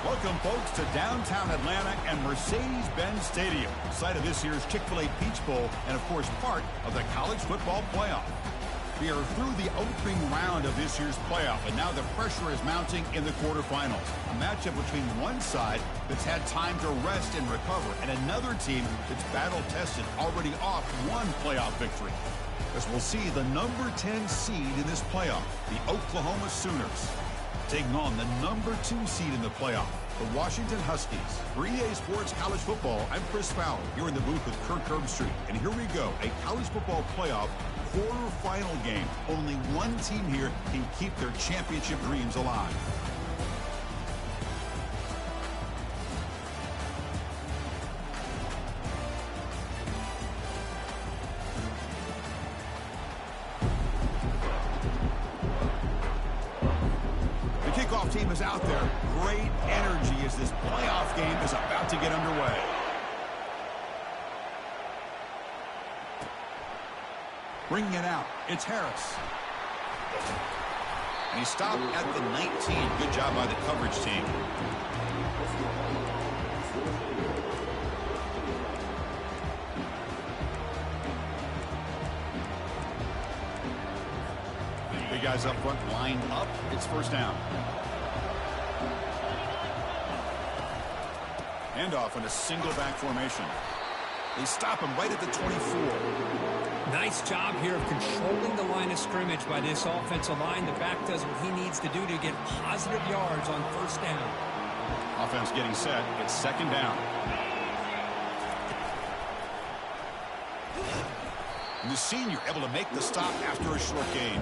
Welcome, folks, to downtown Atlanta and Mercedes-Benz Stadium, site of this year's Chick-fil-A Peach Bowl and, of course, part of the college football playoff. We are through the opening round of this year's playoff, and now the pressure is mounting in the quarterfinals. A matchup between one side that's had time to rest and recover, and another team that's battle-tested, already off one playoff victory. As we'll see the number 10 seed in this playoff, the Oklahoma Sooners, taking on the number 2 seed in the playoff, the Washington Huskies. For EA Sports College Football, I'm Chris Fowler, here in the booth with Kirk Herbstreit. And here we go, a college football playoff quarterfinal game. Only one team here can keep their championship dreams alive. Team is out there. Great energy as this playoff game is about to get underway. Bringing it out, it's Harris. And he stopped at the 19. Good job by the coverage team. Big guys up front, lined up. It's first down. Handoff in a single back formation. They stop him right at the 24. Nice job here of controlling the line of scrimmage by this offensive line. The back does what he needs to do to get positive yards on first down. Offense getting set. It's second down. And the senior able to make the stop after a short gain.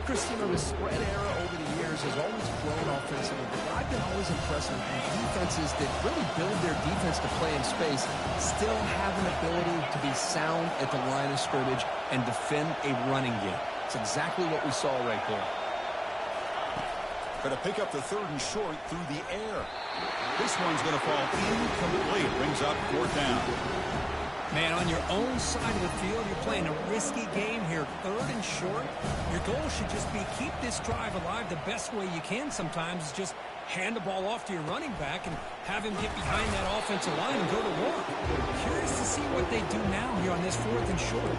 Christina, the spread era over the years has always grown offensively, but I've been always impressed with defenses that really build their defense to play in space, still have an ability to be sound at the line of scrimmage and defend a running game. It's exactly what we saw right there. Going to pick up the third and short through the air. This one's going to fall incomplete. Brings up fourth down. Man, on your own side of the field, you're playing a risky game here. Third and short. Your goal should just be keep this drive alive the best way you can sometimes is just hand the ball off to your running back and have him get behind that offensive line and go to work. Curious to see what they do now here on this fourth and short.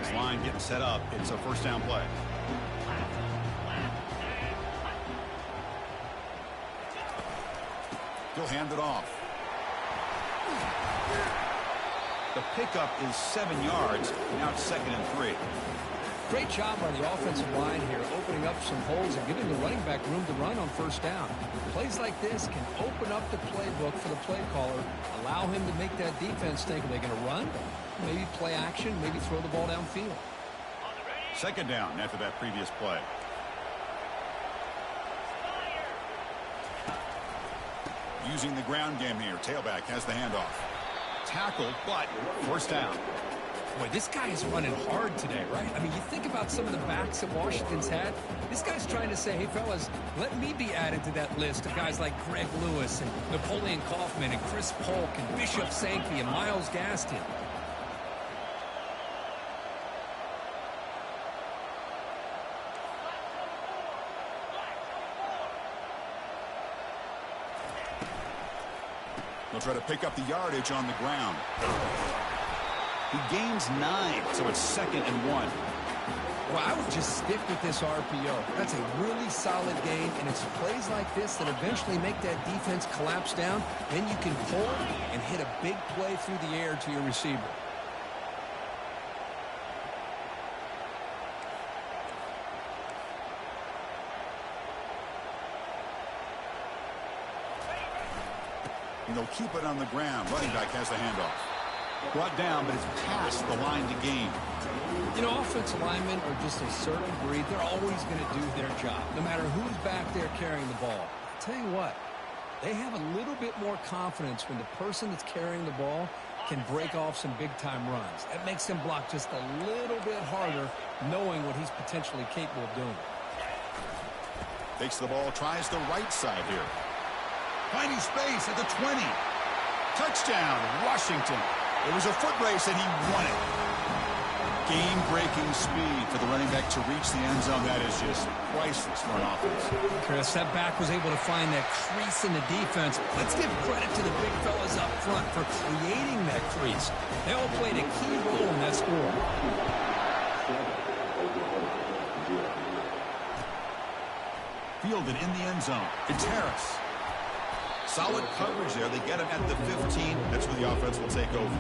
This line getting set up. It's a first down play. He'll hand it off. The pickup is 7 yards. Now it's second and 3. Great job by the offensive line here, opening up some holes and giving the running back room to run on first down. Plays like this can open up the playbook for the play caller, allow him to make that defense think, are they going to run? Maybe play action, maybe throw the ball downfield. Second down after that previous play. Using the ground game here. Tailback has the handoff. Tackled, but first down. Boy, this guy is running hard today, right? I mean, you think about some of the backs that Washington's had. This guy's trying to say, hey, fellas, let me be added to that list of guys like Greg Lewis and Napoleon Kaufman and Chris Polk and Bishop Sankey and Miles Gaston. They'll try to pick up the yardage on the ground. He gains 9, so it's second and 1. Well, I would just stick with this RPO. That's a really solid game, and it's plays like this that eventually make that defense collapse down. Then you can pull and hit a big play through the air to your receiver. And they'll keep it on the ground. Running back has the handoff. Brought down, but it's past the line to gain. You know, offensive linemen are just a certain breed. They're always going to do their job, no matter who's back there carrying the ball. I'll tell you what, they have a little bit more confidence when the person that's carrying the ball can break off some big-time runs. That makes them block just a little bit harder, knowing what he's potentially capable of doing. Takes the ball, tries the right side here. Finding space at the 20. Touchdown, Washington. It was a foot race, and he won it. Game-breaking speed for the running back to reach the end zone. That is just priceless for an offense. Chris, that back was able to find that crease in the defense. Let's give credit to the big fellas up front for creating that crease. They all played a key role in that score. Fielded in the end zone. It's Harris. Solid coverage there. They get him at the 15. That's where the offense will take over.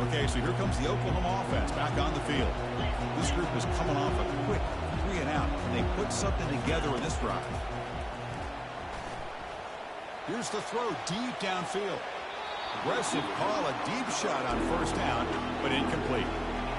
Okay, so here comes the Oklahoma offense back on the field. This group is coming off a quick 3-and-out. They put something together in this drive. Here's the throw deep downfield. Aggressive call, a deep shot on first down, but incomplete.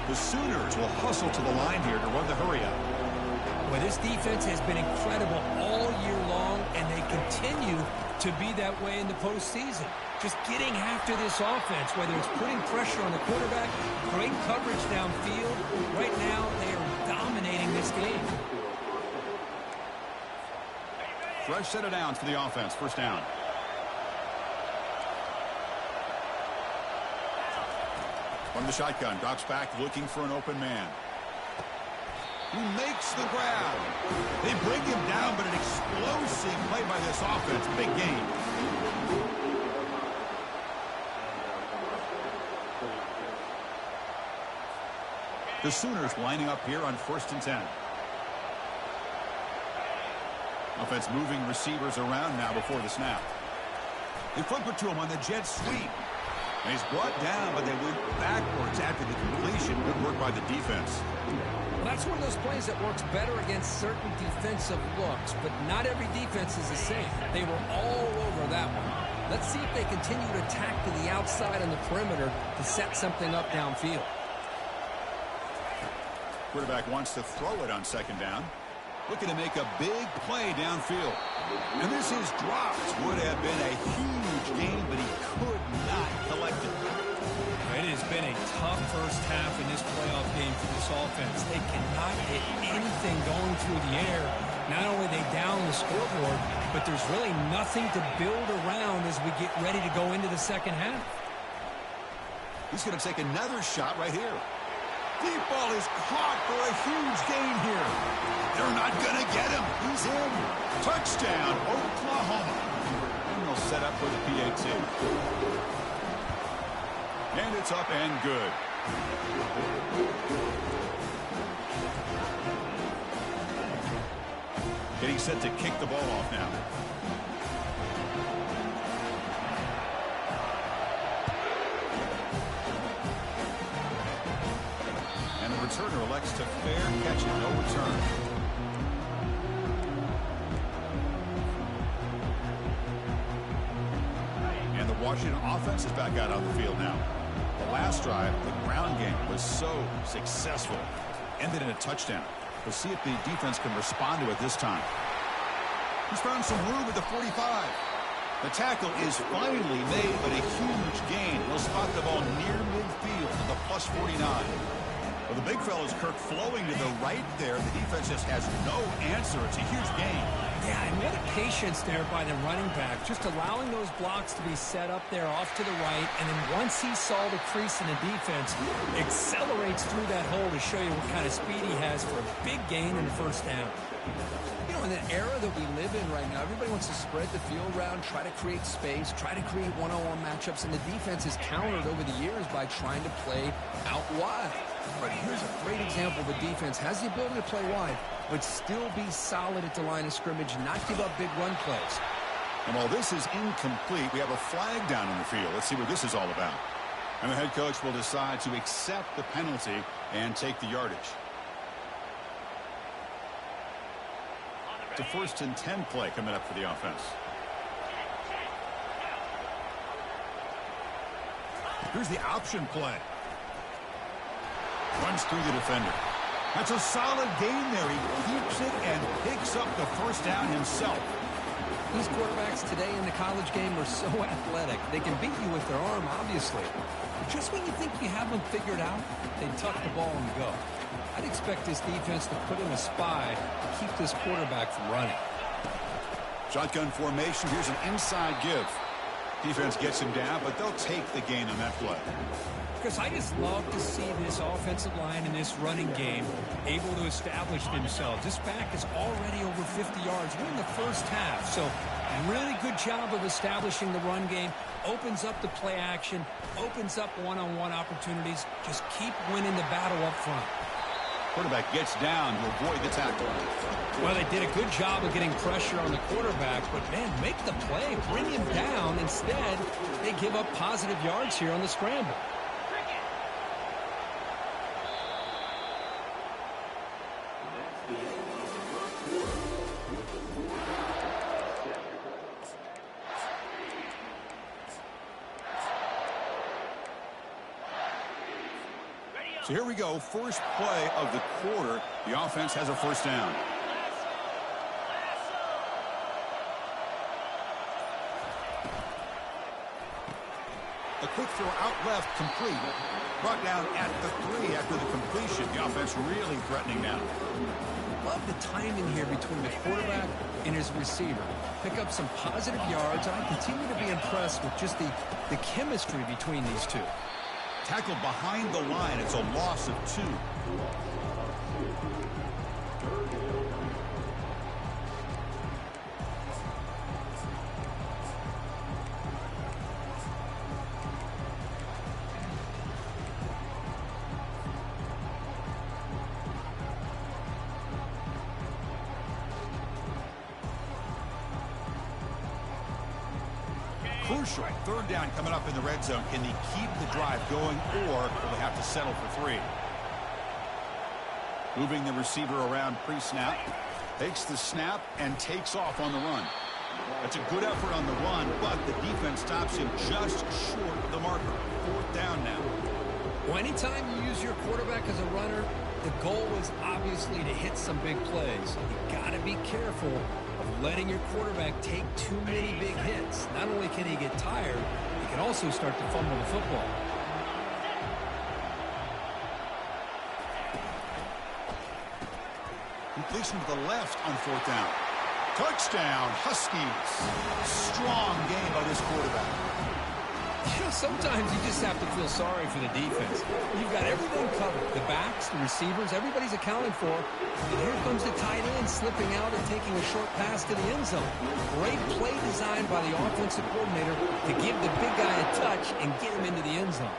The Sooners will hustle to the line here to run the hurry up. Well, this defense has been incredible all year long, and they continue to be that way in the postseason. Just getting after this offense, whether it's putting pressure on the quarterback, great coverage downfield. Right now, they are dominating this game. Fresh set of downs for the offense. First down. From the shotgun, drops back looking for an open man. He makes the grab. They bring him down, but an explosive play by this offense. Big game. The Sooners lining up here on 1st and 10. Offense moving receivers around now before the snap. They flip it to him on the jet sweep. And he's brought down, but they went backwards after the completion. Good work by the defense. Well, that's one of those plays that works better against certain defensive looks, but not every defense is the same. They were all over that one. Let's see if they continue to attack to the outside on the perimeter to set something up downfield. Quarterback wants to throw it on 2nd down. Looking to make a big play downfield. And this is dropped. Would have been a huge game, but he could not collect it. It has been a tough first half in this playoff game for this offense. They cannot hit anything going through the air. Not only are they down the scoreboard, but there's really nothing to build around as we get ready to go into the second half. He's going to take another shot right here. Deep ball is caught for a huge gain here. They're not going to get him. He's in. Touchdown, Oklahoma. And they'll set up for the PAT. And it's up and good. Getting set to kick the ball off now. And the returner elects to fair catch it. No return. And the Washington offense is back out on the field now. The last drive, the ground game was so successful. Ended in a touchdown. We'll see if the defense can respond to it this time. He's found some room at the 45. The tackle is finally made, but a huge gain. He'll spot the ball near midfield at the plus 49. Well, the big fella's Kirk flowing to the right there. The defense just has no answer. It's a huge gain. Yeah, and what a patience there by the running back. Just allowing those blocks to be set up there off to the right. And then once he saw the crease in the defense, accelerates through that hole to show you what kind of speed he has for a big gain in the first down. You know, in the era that we live in right now, everybody wants to spread the field around, try to create space, try to create one-on-one matchups, and the defense has countered over the years by trying to play out wide. But here's a great example. The defense has the ability to play wide, but still be solid at the line of scrimmage, not give up big run plays. And while this is incomplete, we have a flag down in the field. Let's see what this is all about. And the head coach will decide to accept the penalty and take the yardage. It's a 1st and 10 play coming up for the offense. Here's the option play. Runs through the defender. That's a solid gain there. He keeps it and picks up the first down himself. These quarterbacks today in the college game are so athletic. They can beat you with their arm, obviously. But just when you think you have them figured out, they tuck the ball and go. I'd expect this defense to put in a spy to keep this quarterback from running. Shotgun formation. Here's an inside give. Defense gets him down, but they'll take the gain on that play. Because I just love to see this offensive line in this running game able to establish themselves. This back is already over 50 yards. We're in the first half, so really good job of establishing the run game. Opens up the play action, opens up one-on-one opportunities. Just keep winning the battle up front. Quarterback gets down to avoid the tackle. Well, they did a good job of getting pressure on the quarterback, but, man, make the play. Bring him down. Instead, they give up positive yards here on the scramble. So here we go, first play of the quarter. The offense has a first down. A quick throw out left, complete. Brought down at the 3 after the completion. The offense really threatening now. Love the timing here between the quarterback and his receiver. Pick up some positive yards, and I continue to be impressed with just the chemistry between these two. Tackled behind the line. It's a loss of 2. Crucial. Third down coming up in the red zone. Can they keep the drive going, or will they have to settle for 3? Moving the receiver around pre-snap. Takes the snap and takes off on the run. That's a good effort on the run, but the defense stops him just short of the marker. 4th down now. Well, anytime you use your quarterback as a runner, the goal is obviously to hit some big plays. You got to be careful of letting your quarterback take too many big hits. Not only can he get tired, he can also start to fumble the football. Completion to the left on 4th down. Touchdown, Huskies. Strong game by this quarterback. You know, sometimes you just have to feel sorry for the defense. You've got everything covered. The backs, the receivers, everybody's accounted for. And here comes the tight end slipping out and taking a short pass to the end zone. Great play design by the offensive coordinator to give the big guy a touch and get him into the end zone.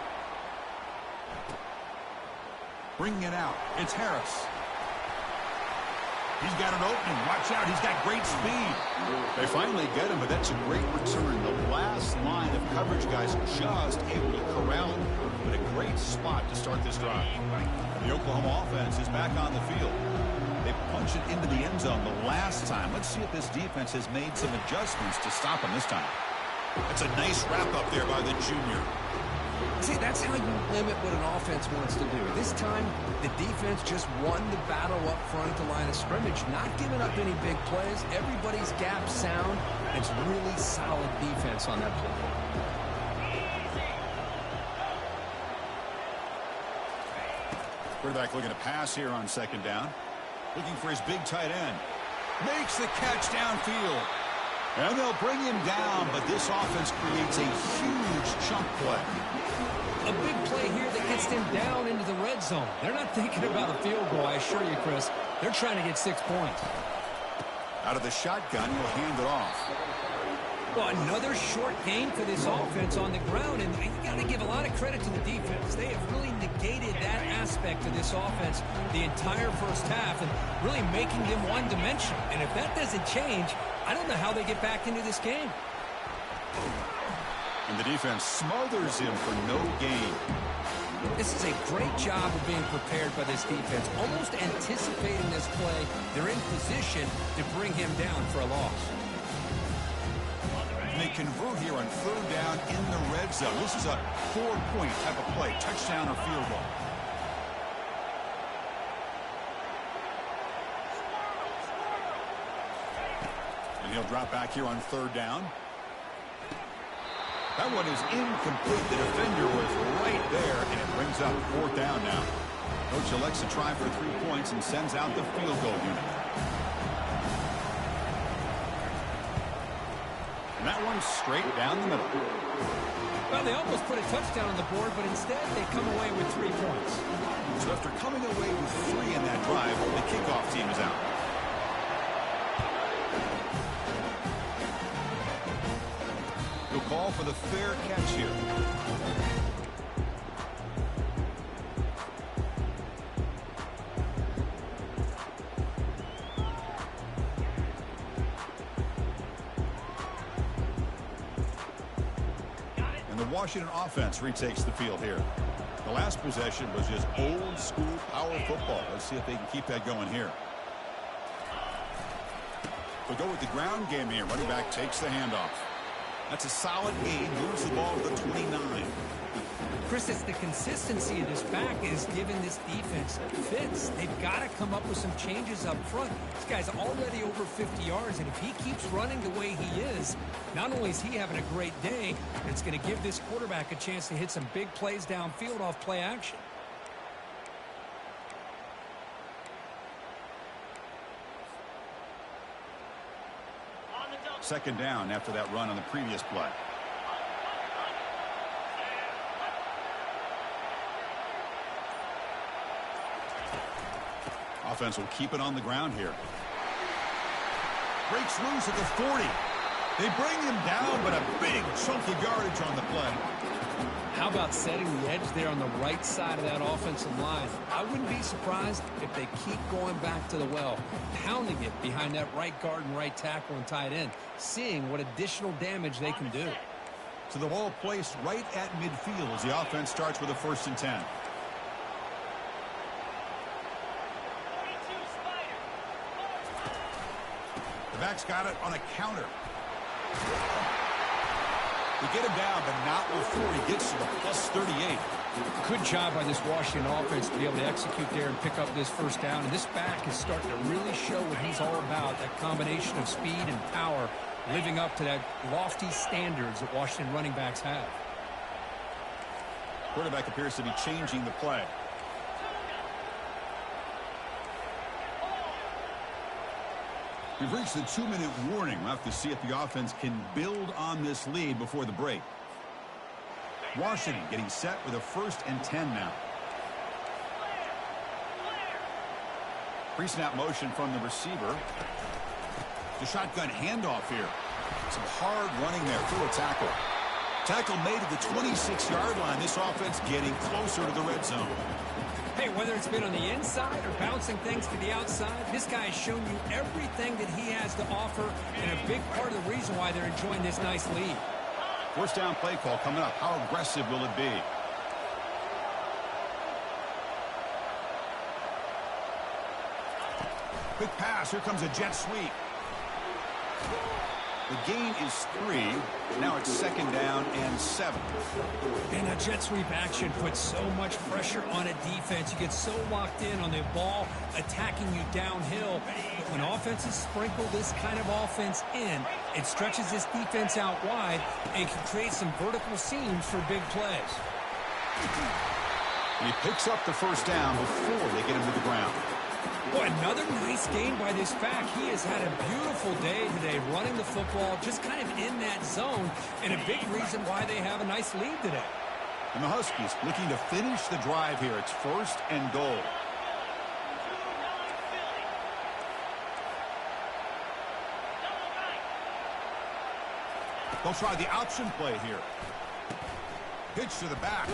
Bringing it out. It's Harris. He's got an opening. Watch out. He's got great speed. They finally get him, but that's a great return. The last line of coverage guys just able to corral him. But a great spot to start this drive. The Oklahoma offense is back on the field. They punch it into the end zone the last time. Let's see if this defense has made some adjustments to stop him this time. That's a nice wrap-up there by the junior. See, that's how you limit what an offense wants to do. This time, the defense just won the battle up front at the line of scrimmage, not giving up any big plays. Everybody's gap sound. It's really solid defense on that play. Quarterback looking to pass here on 2nd down. Looking for his big tight end. Makes the catch downfield. And they'll bring him down, but this offense creates a huge chunk play. A big play here that gets them down into the red zone. They're not thinking about a field goal, I assure you, Chris. They're trying to get 6 points. Out of the shotgun, he'll hand it off. Well, another short gain for this offense on the ground, and you got to give a lot of credit to the defense. They have really negated that aspect of this offense the entire first half and really making them one-dimensional. And if that doesn't change, I don't know how they get back into this game. And the defense smothers him for no gain. This is a great job of being prepared by this defense, almost anticipating this play. They're in position to bring him down for a loss. And they convert here on 3rd down in the red zone. This is a 4-point type of play, touchdown or field goal. And he'll drop back here on 3rd down. That one is incomplete. The defender was right there, and it brings up 4th down now. Coach elects to try for 3 points and sends out the field goal unit. that one's straight down the middle. Well, they almost put a touchdown on the board, but instead they come away with 3 points. So after coming away with 3 in that drive, the kickoff team is out. He'll call for the fair catch here. Washington offense retakes the field here. The last possession was just old school power football. Let's see if they can keep that going here. We'll go with the ground game here. Running back takes the handoff. That's a solid gain. Moves the ball to the 29. Chris, it's the consistency of this back is giving this defense fits. They've got to come up with some changes up front. This guy's already over 50 yards, and if he keeps running the way he is, not only is he having a great day, it's going to give this quarterback a chance to hit some big plays downfield off play action. Second down after that run on the previous play. Offense will keep it on the ground here. Breaks loose at the 40. They bring him down, but a big chunk of yardage on the play. How about setting the edge there on the right side of that offensive line? I wouldn't be surprised if they keep going back to the well, pounding it behind that right guard and right tackle and tight end, seeing what additional damage they can do. So the ball placed right at midfield as the offense starts with a 1st and 10. Back's got it on a counter. They get him down, but not before he gets to the plus 38. Good job by this Washington offense to be able to execute there and pick up this 1st down. And this back is starting to really show what he's all about, that combination of speed and power, living up to that lofty standards that Washington running backs have. Quarterback appears to be changing the play. We've reached the 2-minute warning. We'll have to see if the offense can build on this lead before the break. Washington getting set with a 1st and 10 now. Pre-snap motion from the receiver. The shotgun handoff here. Some hard running there through a tackle. Tackle made at the 26-yard line. This offense getting closer to the red zone. Hey, whether it's been on the inside or bouncing things to the outside, this guy has shown you everything that he has to offer, and a big part of the reason why they're enjoying this nice lead. 1st down play call coming up. How aggressive will it be? Quick pass. Here comes a jet sweep. The gain is 3. Now it's 2nd down and 7. And that jet sweep action puts so much pressure on a defense. You get so locked in on the ball attacking you downhill. But when offenses sprinkle this kind of offense in, it stretches this defense out wide and can create some vertical seams for big plays. And he picks up the 1st down before they get him to the ground. Boy, another nice game by this back. He has had a beautiful day today running the football, just kind of in that zone, and a big reason why they have a nice lead today. And the Huskies looking to finish the drive here. It's 1st and goal. They'll try the option play here. Pitch to the back.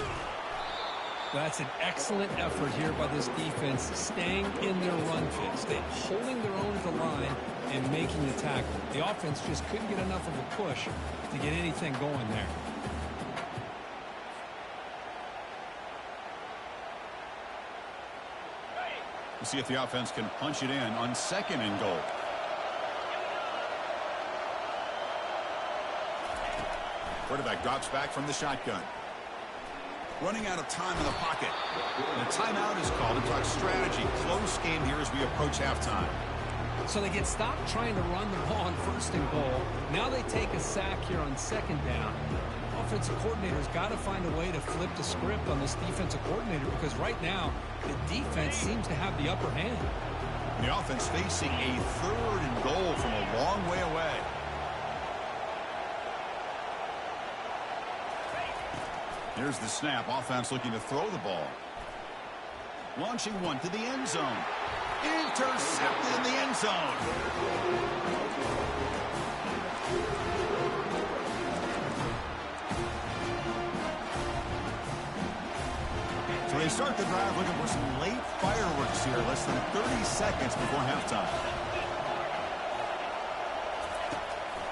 That's an excellent effort here by this defense, staying in their run fits, holding their own at the line and making the tackle. The offense just couldn't get enough of a push to get anything going there. We'll see if the offense can punch it in on 2nd and goal. Quarterback drops back from the shotgun. Running out of time in the pocket. And a timeout is called to talk strategy. Close game here as we approach halftime. So they get stopped trying to run the ball on 1st and goal. Now they take a sack here on 2nd down. Offensive coordinator's got to find a way to flip the script on this defensive coordinator because right now the defense seems to have the upper hand. And the offense facing a 3rd and goal from a long way away. Here's the snap. Offense looking to throw the ball. Launching one to the end zone. Intercepted in the end zone. So they start the drive looking for some late fireworks here. Less than 30 seconds before halftime.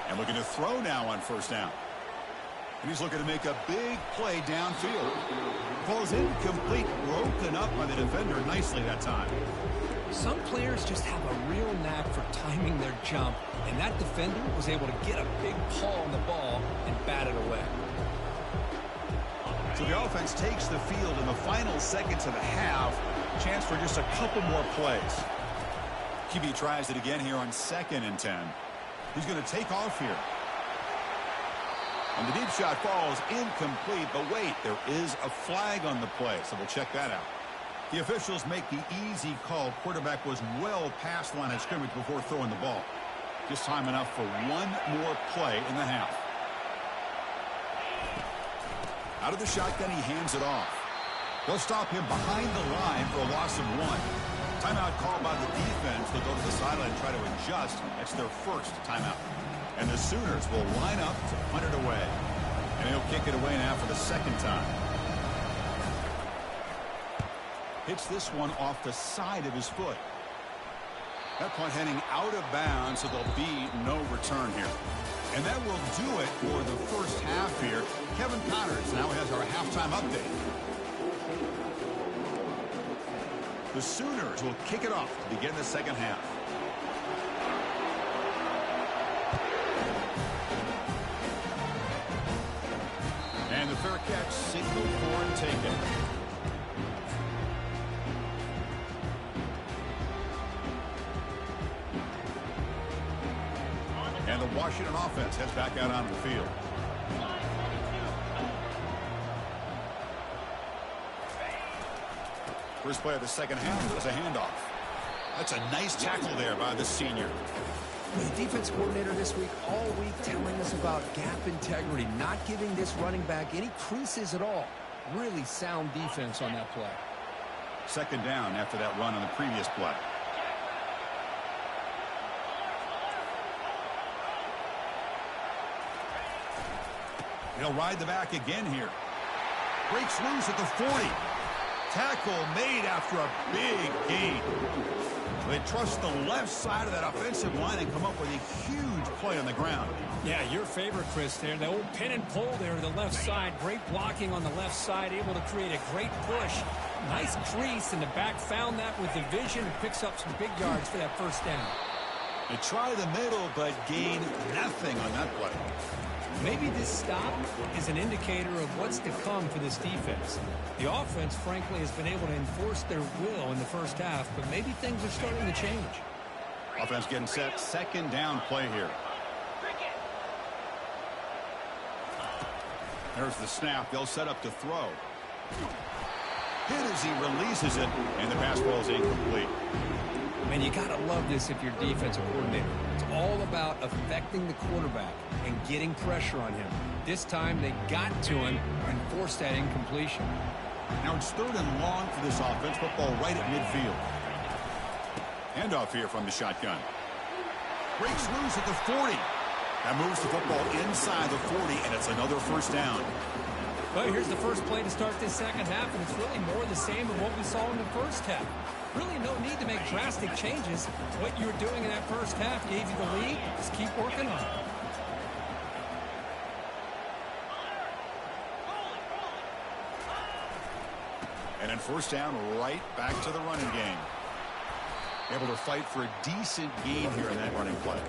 And looking to throw now on first down. And he's looking to make a big play downfield. Ball's incomplete, broken up by the defender nicely that time. Some players just have a real knack for timing their jump, and that defender was able to get a big paw on the ball and bat it away. So the offense takes the field in the final seconds of the half. Chance for just a couple more plays. QB tries it again here on 2nd and 10. He's going to take off here. And the deep shot falls incomplete, but wait, there is a flag on the play, so we'll check that out. The officials make the easy call. Quarterback was well past the line of scrimmage before throwing the ball. Just time enough for one more play in the half. Out of the shotgun, he hands it off. They'll stop him behind the line for a loss of 1. Timeout called by the defense. They'll go to the sideline and try to adjust. That's their first timeout. And the Sooners will line up to punt it away. And he'll kick it away now for the second time. Hits this one off the side of his foot. That punt heading out of bounds, so there'll be no return here. And that will do it for the first half here. Kevin Connors now has our halftime update. The Sooners will kick it off to begin the second half. And the fair catch signaled for and taken. And the Washington offense heads back out onto the field. First play of the second half was a handoff. That's a nice tackle there by the senior. The defense coordinator this week, all week, telling us about gap integrity, not giving this running back any creases at all. Really sound defense on that play. Second down after that run on the previous play. He'll ride the back again here. Breaks loose at the 40. Tackle made after a big gain. They trust the left side of that offensive line and come up with a huge play on the ground. Yeah, your favorite, Chris, there. The old pin and pull there to the left side. Great blocking on the left side, able to create a great push. Nice crease, and the back found that with the vision and picks up some big yards for that first down. They try the middle, but gain nothing on that play. Maybe this stop is an indicator of what's to come for this defense. The offense, frankly, has been able to enforce their will in the first half, but maybe things are starting to change. Offense getting set. Second down play here. There's the snap. They'll set up to throw. Hit as he releases it, and the pass ball is incomplete. Man, you got to love this if you're defensive coordinator. It's all about affecting the quarterback and getting pressure on him. This time they got to him and forced that incompletion. Now it's third and long for this offense. Football right at midfield. Handoff here from the shotgun. Breaks loose at the 40. That moves the football inside the 40, and it's another first down. Well, here's the first play to start this second half, and it's really more the same of what we saw in the first half. Really no need to make drastic changes. What you were doing in that first half gave you the lead. Just keep working on it. And then first down, right back to the running game. Able to fight for a decent gain here in that running play.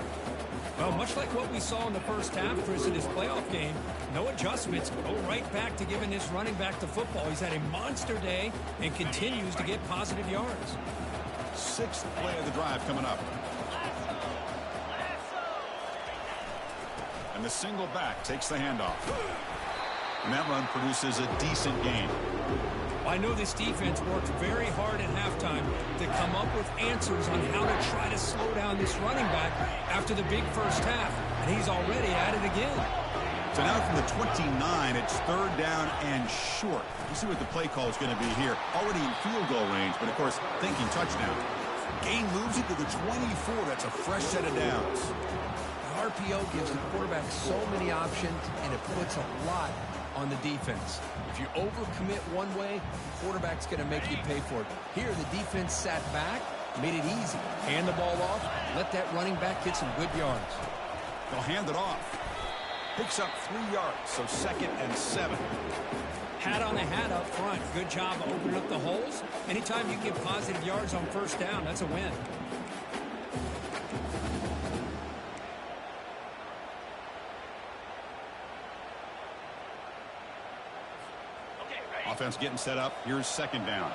Well, much like what we saw in the first half, Chris, in his playoff game, no adjustments. Go right back to giving this running back the football. He's had a monster day and continues to get positive yards. Sixth play of the drive coming up. And the single back takes the handoff. And that run produces a decent gain. I know this defense worked very hard at halftime to come up with answers on how to try to slow down this running back after the big first half, and he's already at it again. So now from the 29, it's third down and short. You see what the play call is going to be here. Already in field goal range, but of course thinking touchdown. Gain moves it to the 24. That's a fresh set of downs. The RPO gives the quarterback so many options, and it puts a lot on the defense. If you overcommit one way, the quarterback's going to make you pay for it. Here, the defense sat back, made it easy. Hand the ball off, let that running back get some good yards. They'll hand it off. Picks up 3 yards, so 2nd and 7. Hat on the hat up front. Good job of opening up the holes. Anytime you get positive yards on first down, that's a win. Offense getting set up. Here's 2nd down.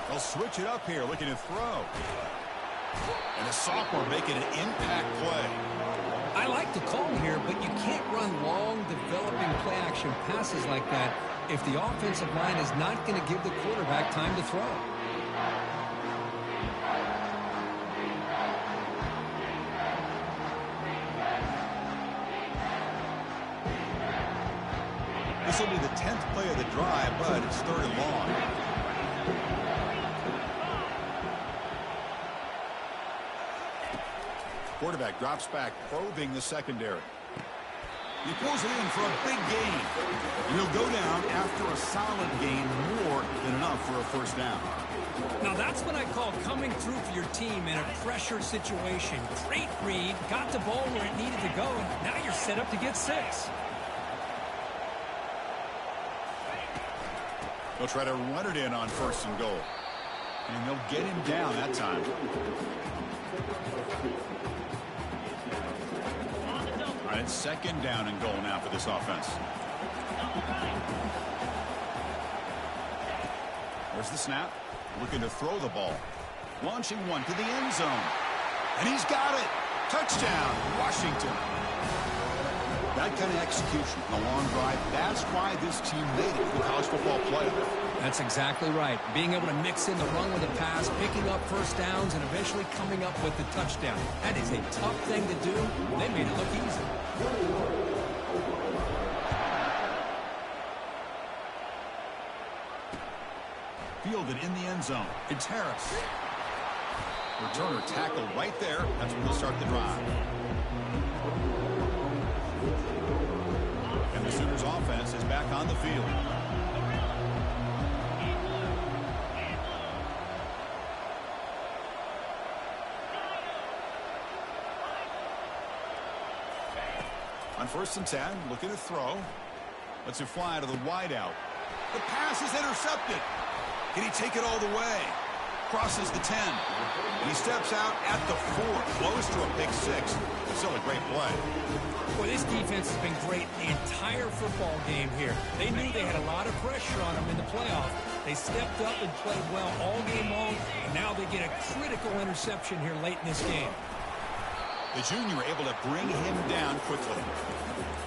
They'll switch it up here, looking to throw. And a sophomore making an impact play. I like the call here, but you can't run long, developing play-action passes like that if the offensive line is not going to give the quarterback time to throw. This will be the 10th play of the drive, but it's 3rd and long. Quarterback drops back, probing the secondary. He pulls it in for a big gain. And he'll go down after a solid gain, more than enough for a first down. Now that's what I call coming through for your team in a pressure situation. Great read, got the ball where it needed to go, and now you're set up to get 6. They'll try to run it in on 1st and goal. And they'll get him down that time. All right, it's 2nd down and goal now for this offense. There's the snap. Looking to throw the ball. Launching one to the end zone. And he's got it. Touchdown, Washington. That kind of execution in a long drive, that's why this team made it to the college football playoff. That's exactly right. Being able to mix in the run with a pass, picking up first downs, and eventually coming up with the touchdown. That is a tough thing to do. They made it look easy. Fielded in the end zone. It's Harris. Returner tackled right there. That's when they'll start the drive. And the Sooners offense is back on the field. On 1st and 10, looking to throw. Lets it fly to the wideout. The pass is intercepted. Can he take it all the way? Crosses the 10. And he steps out at the 4. Close to a pick 6. Still a great play. Boy, this defense has been great the entire football game here. They knew they had a lot of pressure on them in the playoff. They stepped up and played well all game long, and now they get a critical interception here late in this game. The junior able to bring him down quickly.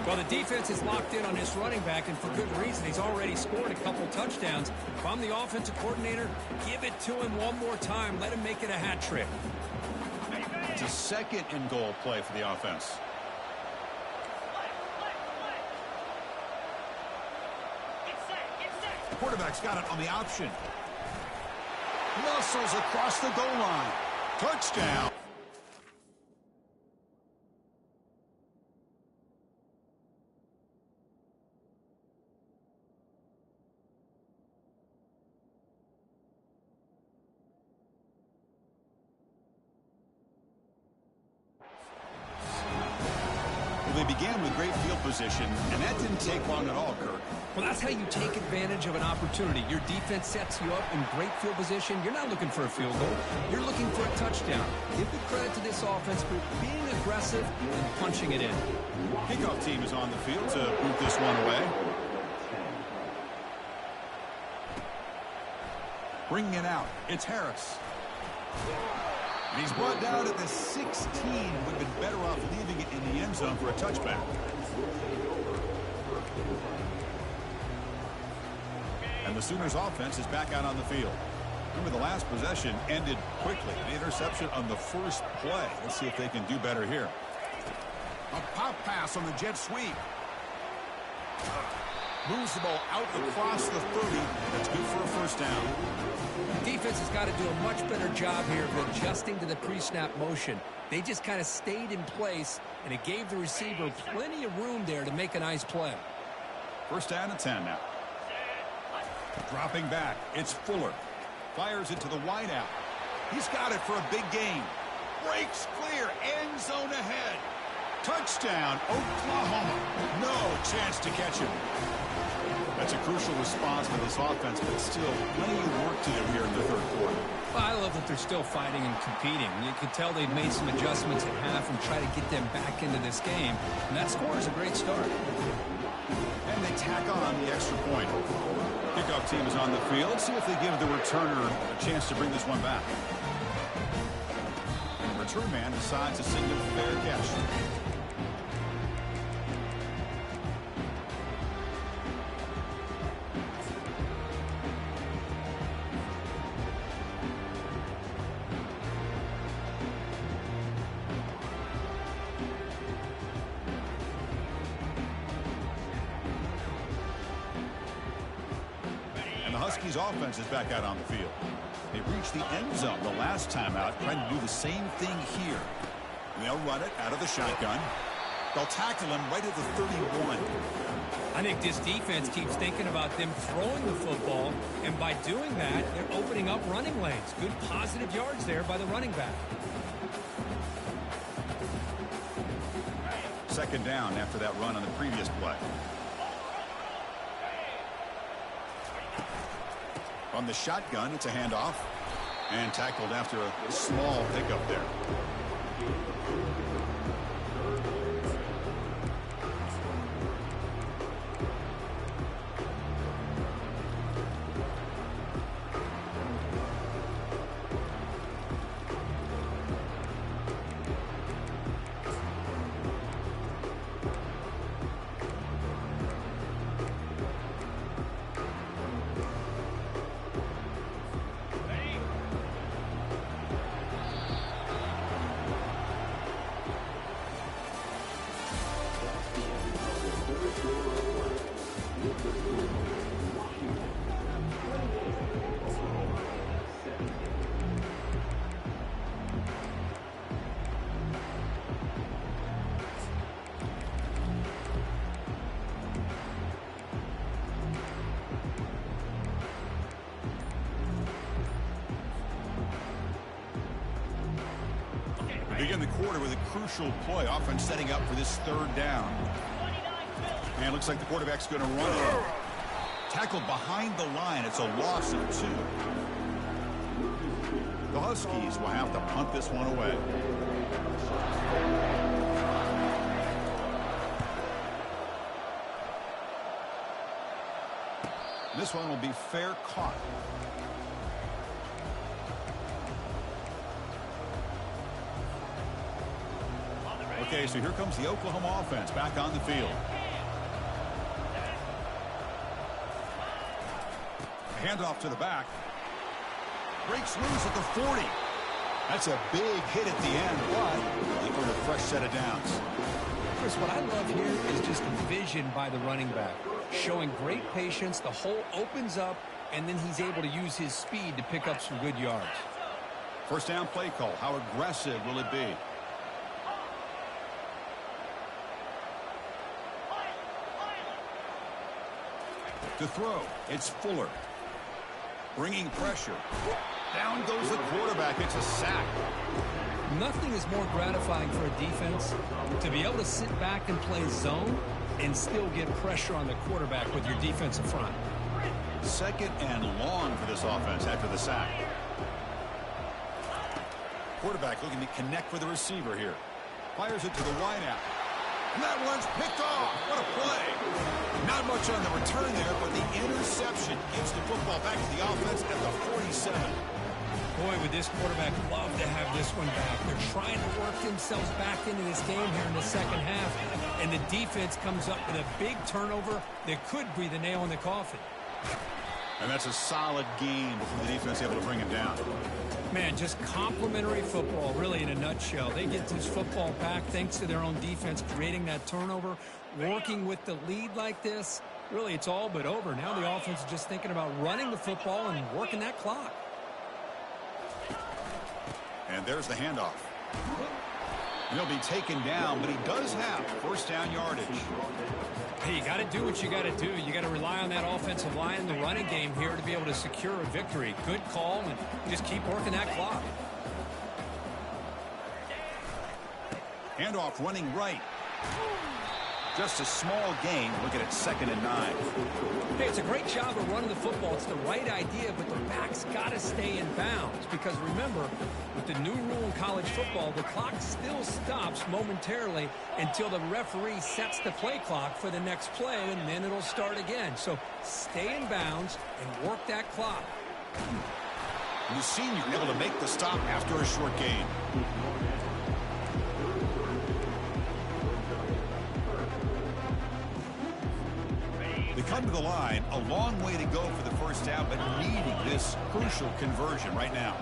Well, the defense is locked in on this running back, and for good reason. He's already scored a couple touchdowns. If I'm the offensive coordinator, give it to him one more time. Let him make it a hat trick. It's a 2nd and goal play for the offense. The quarterback's got it on the option. Muscles across the goal line. Touchdown. They began with great field position, and that didn't take long at all, Kirk. Well, that's how you take advantage of an opportunity. Your defense sets you up in great field position. You're not looking for a field goal. You're looking for a touchdown. Give the credit to this offense for being aggressive and punching it in. Kickoff team is on the field to boot this one away. Bringing it out. It's Harris. And he's brought down at the 16. Would have been better off leaving it in the end zone for a touchback. And the Sooners offense is back out on the field. Remember, the last possession ended quickly. An interception on the first play. Let's see if they can do better here. A pop pass on the jet sweep. Moves the ball out across the 30. That's good for a first down. Defense has got to do a much better job here of adjusting to the pre-snap motion. They just kind of stayed in place, and it gave the receiver plenty of room there to make a nice play. First down and 10 now. Dropping back, it's Fuller. Fires it to the wideout. He's got it for a big gain. Breaks clear, end zone ahead. Touchdown, Oklahoma. No chance to catch him. That's a crucial response for this offense, but still plenty of work to do here in the third quarter. Well, I love that they're still fighting and competing. You can tell they've made some adjustments at half and try to get them back into this game. And that score is a great start. And they tack on the extra point. Kickoff team is on the field. Let's see if they give the returner a chance to bring this one back. And the return man decides to signal fair catch. Huskies offense is back out on the field. They reached the end zone the last time out, trying to do the same thing here. They'll run it out of the shotgun. They'll tackle him right at the 31. I think this defense keeps thinking about them throwing the football, and by doing that, they're opening up running lanes. Good positive yards there by the running back. Second down after that run on the previous play. From the shotgun, it's a handoff. And tackled after a small pickup there. Begin the quarter with a crucial play. Offense setting up for this third down. And it looks like the quarterback's going to run it. Tackled behind the line. It's a loss of 2. The Huskies will have to punt this one away. This one will be fair caught. Okay, so here comes the Oklahoma offense back on the field. Handoff to the back. Breaks loose at the 40. That's a big hit at the end, but they earn a fresh set of downs. Chris, what I love here is just vision by the running back. Showing great patience, the hole opens up, and then he's able to use his speed to pick up some good yards. First down play call. How aggressive will it be? To throw, it's Fuller. Bringing pressure. Down goes the quarterback. It's a sack. Nothing is more gratifying for a defense to be able to sit back and play zone and still get pressure on the quarterback with your defensive front. Second and long for this offense after the sack. Quarterback looking to connect with the receiver here. Fires it to the wideout. And that one's picked off. What a play. Not much on the return there, but the interception gives the football back to the offense at the 47. Boy, would this quarterback love to have this one back. They're trying to work themselves back into this game here in the second half, and the defense comes up with a big turnover that could be the nail in the coffin. And that's a solid game before the defense able to bring him down. Man, just complimentary football, really, in a nutshell. They get this football back thanks to their own defense creating that turnover, working with the lead like this. Really, it's all but over. Now the offense is just thinking about running the football and working that clock. And there's the handoff. He'll be taken down, but he does have first down yardage. Hey, you got to do what you got to do. You got to rely on that offensive line in the running game here to be able to secure a victory. Good call, and just keep working that clock. Handoff running right. Just a small gain. Look at it, 2nd and 9. Hey, it's a great job of running the football. It's the right idea, but the back's got to stay in bounds. Because remember, with the new rule in college football, the clock still stops momentarily until the referee sets the play clock for the next play, and then it'll start again. So stay in bounds and work that clock. And the senior able to make the stop after a short gain. They come to the line, a long way to go for the first down, but needing this crucial conversion right now.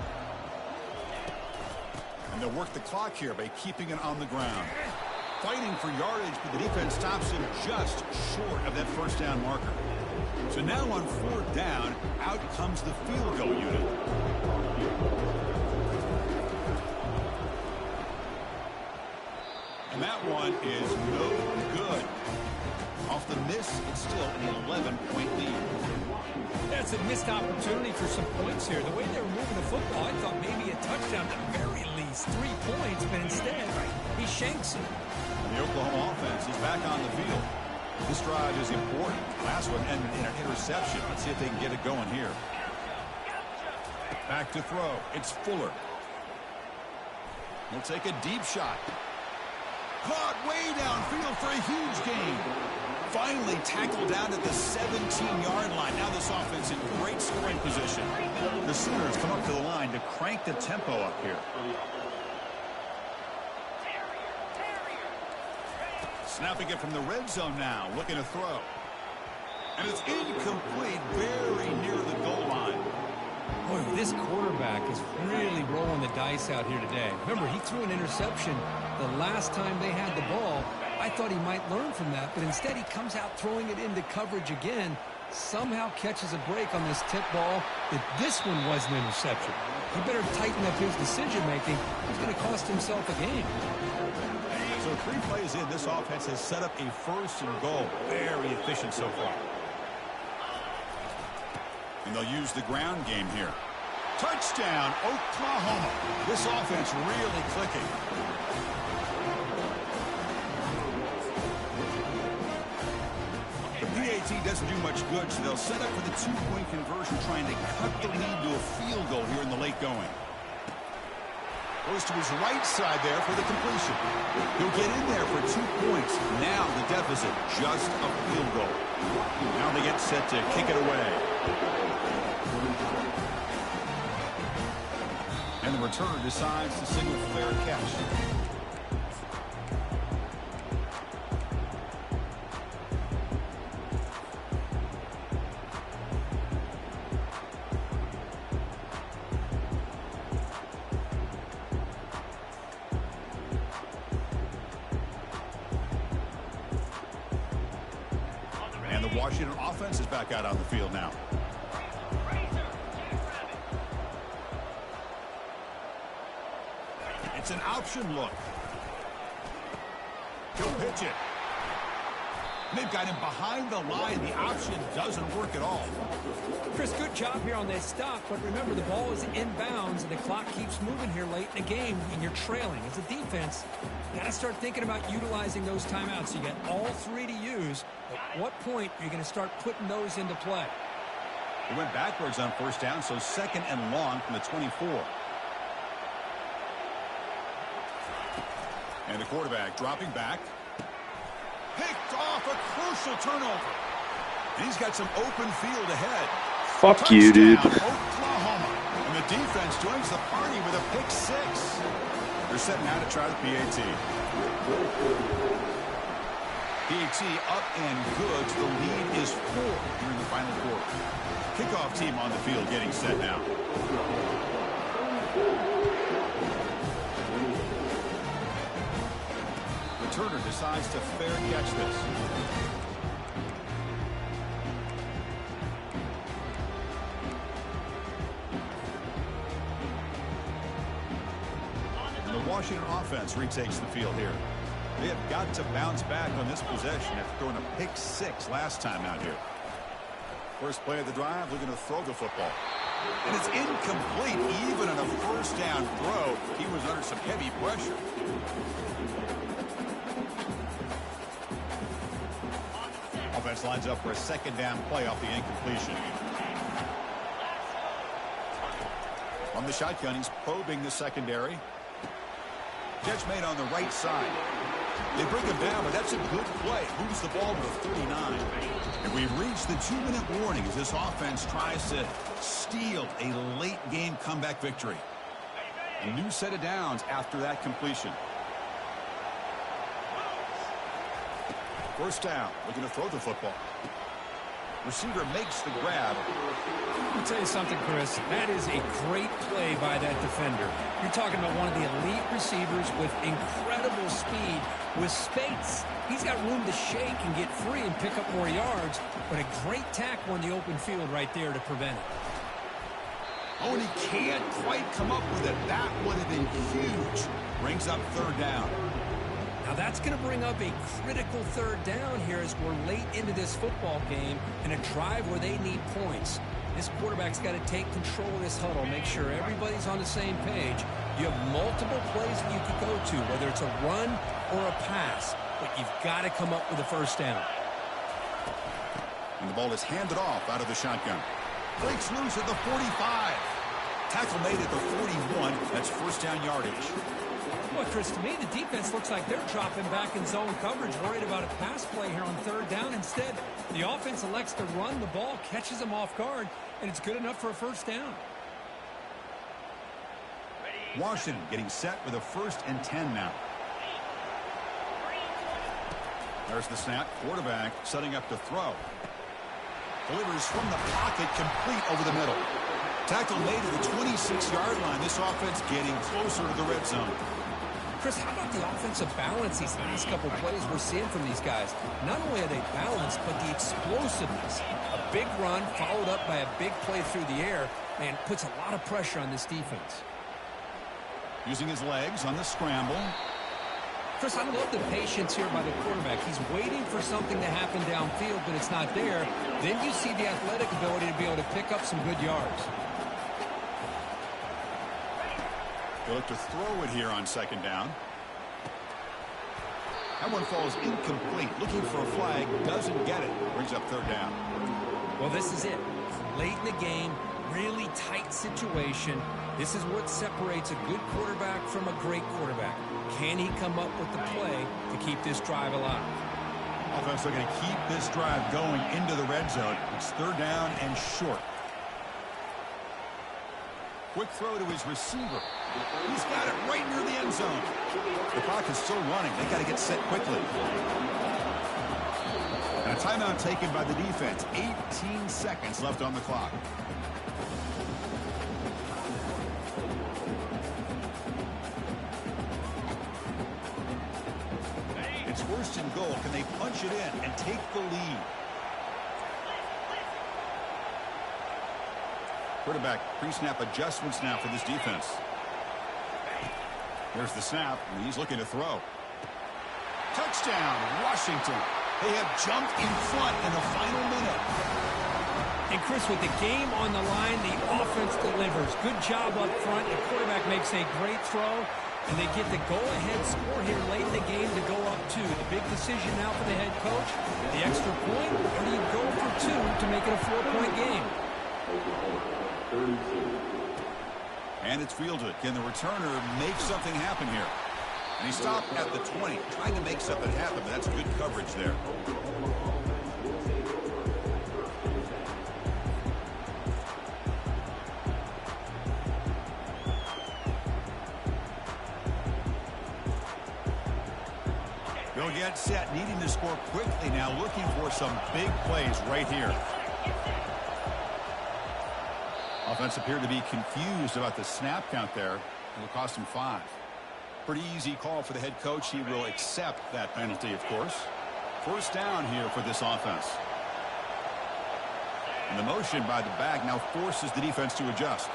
And they'll work the clock here by keeping it on the ground. Fighting for yardage, but the defense stops him just short of that first down marker. So now on 4th down, out comes the field goal unit. And that one is no good. Off the miss, it's still an 11-point lead. That's a missed opportunity for some points here. The way they were moving the football, I thought maybe a touchdown at the very least. 3 points, but instead, he shanks it. The Oklahoma offense is back on the field. This drive is important. Last one ended in an interception. Let's see if they can get it going here. Back to throw. It's Fuller. He'll take a deep shot. Caught way downfield for a huge gain. Finally tackled down at the 17-yard line. Now this offense in great scoring position. The Sooners come up to the line to crank the tempo up here. Snapping it from the red zone now. Looking to throw. And it's incomplete, very near the goal line. Boy, this quarterback is really rolling the dice out here today. Remember, he threw an interception the last time they had the ball. I thought he might learn from that, but instead he comes out throwing it into coverage again. Somehow catches a break on this tip ball. If this one was an interception, he better tighten up his decision-making. He's going to cost himself a game. So 3 plays in, this offense has set up a 1st and goal. Very efficient so far. And they'll use the ground game here. Touchdown, Oklahoma. This offense really clicking. The PAT doesn't do much good, so they'll set up for the 2-point conversion, trying to cut the lead to a field goal here in the late going. Goes to his right side there for the completion. He'll get in there for 2 points. Now the deficit, just a field goal. Now they get set to kick it away. And the returner decides to signal for their catch. And the Washington offense is back out on the field now. It's an option look. He'll pitch it. They've got him behind the line. The option doesn't work at all. Chris, good job here on that stop, but remember the ball is in bounds and the clock keeps moving here late in the game and you're trailing. As a defense, you got to start thinking about utilizing those timeouts. You got all 3 to use. At what point are you going to start putting those into play? He went backwards on 1st down, so 2nd and long from the 24. And the quarterback dropping back. Picked off a crucial turnover. And he's got some open field ahead. Fuck Touchdown, you, dude. Oklahoma. And the defense joins the party with a pick 6. They're setting out to try the PAT. PAT up and good. The lead is 4 during the final quarter. Kickoff team on the field getting set now. Returner decides to fair catch this. And the Washington offense retakes the field here. They have got to bounce back on this possession after throwing a pick 6 last time out here. First play of the drive, looking to throw the football. And it's incomplete. Even on a first down throw, he was under some heavy pressure. Offense lines up for a second down play off the incompletion. On the shotgun, he's probing the secondary. Catch made on the right side. They bring him down, but that's a good play. Moves the ball to the 39. And we've reached the 2-minute warning as this offense tries to steal a late-game comeback victory. A new set of downs after that completion. First down, looking to throw the football. Receiver makes the grab. Let me tell you something, Chris. That is a great play by that defender. You're talking about one of the elite receivers with incredible speed, with space. He's got room to shake and get free and pick up more yards, but a great tackle in the open field right there to prevent it. Oh, and he can't quite come up with it. That would have been huge. Brings up third down. Now that's going to bring up a critical third down here as we're late into this football game in a drive where they need points. This quarterback's got to take control of this huddle, make sure everybody's on the same page. You have multiple plays that you could go to, whether it's a run or a pass, but you've got to come up with a first down. And the ball is handed off out of the shotgun. Breaks loose at the 45. Tackle made at the 41. That's first down yardage. Well, Chris, to me, the defense looks like they're dropping back in zone coverage, worried about a pass play here on third down. Instead, the offense elects to run the ball, catches them off guard, and it's good enough for a first down. Washington getting set with a 1st and 10 now. There's the snap. Quarterback setting up to throw. Delivers from the pocket, complete over the middle. Tackle made at the 26-yard line. This offense getting closer to the red zone. Chris, how about the offensive balance these last couple plays we're seeing from these guys? Not only are they balanced, but the explosiveness. A big run followed up by a big play through the air, and puts a lot of pressure on this defense. Using his legs on the scramble. Chris, I love the patience here by the quarterback. He's waiting for something to happen downfield, but it's not there. Then you see the athletic ability to be able to pick up some good yards. They look to throw it here on second down. That one falls incomplete. Looking for a flag. Doesn't get it. Brings up third down. Well, this is it. Late in the game, really tight situation. This is what separates a good quarterback from a great quarterback. Can he come up with the play to keep this drive alive? Offense looking to keep this drive going into the red zone. It's third down and short. Quick throw to his receiver. He's got it right near the end zone. The clock is still running. They got to get set quickly. And a timeout taken by the defense. 18 seconds left on the clock. It's 1st and goal. Can they punch it in and take the lead? Quarterback pre-snap adjustments now for this defense. There's the snap, and he's looking to throw. Touchdown, Washington. They have jumped in front in the final minute. And Chris, with the game on the line, the offense delivers. Good job up front. The quarterback makes a great throw, and they get the go-ahead score here late in the game to go up 2. The big decision now for the head coach, the extra point, or do you go for 2 to make it a 4-point game? And it's fielded. Can the returner make something happen here? And he stopped at the 20, trying to make something happen, but that's good coverage there. They'll get set, needing to score quickly now, looking for some big plays right here. Offense appeared to be confused about the snap count there. It'll cost him 5. Pretty easy call for the head coach. He will accept that penalty, of course. First down here for this offense. And the motion by the back now forces the defense to adjust.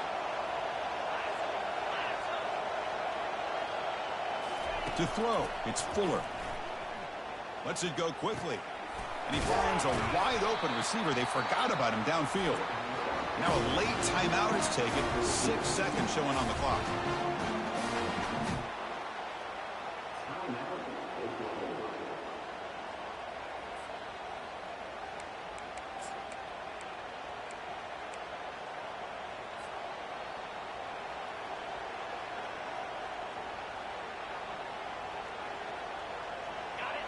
To throw, it's Fuller. Lets it go quickly. And he finds a wide open receiver. They forgot about him downfield. Now a late timeout is taken. 6 seconds showing on the clock.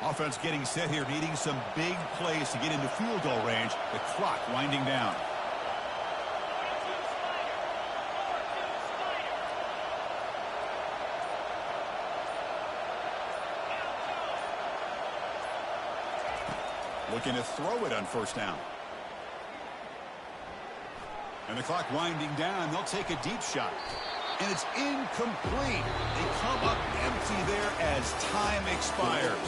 Offense getting set here, needing some big plays to get into field goal range. The clock winding down. Looking to throw it on first down. And the clock winding down. They'll take a deep shot. And it's incomplete. They come up empty there as time expires.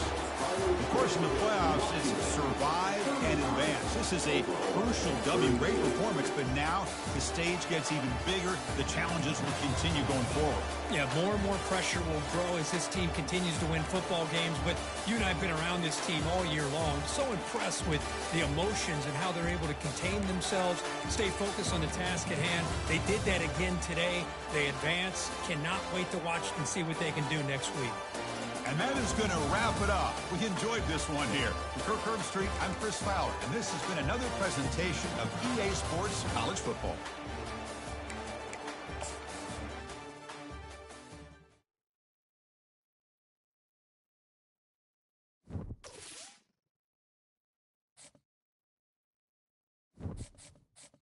Of course, in the playoffs, it's survive and advance. This is a crucial W. Great performance, but now the stage gets even bigger. The challenges will continue going forward. Yeah, more and more pressure will grow as this team continues to win football games. But you and I have been around this team all year long. So impressed with the emotions and how they're able to contain themselves, stay focused on the task at hand. They did that again today. They advance. Cannot wait to watch and see what they can do next week. And that is going to wrap it up. We enjoyed this one here. From Kirk Herbstreit, I'm Chris Fowler, and this has been another presentation of EA Sports College Football.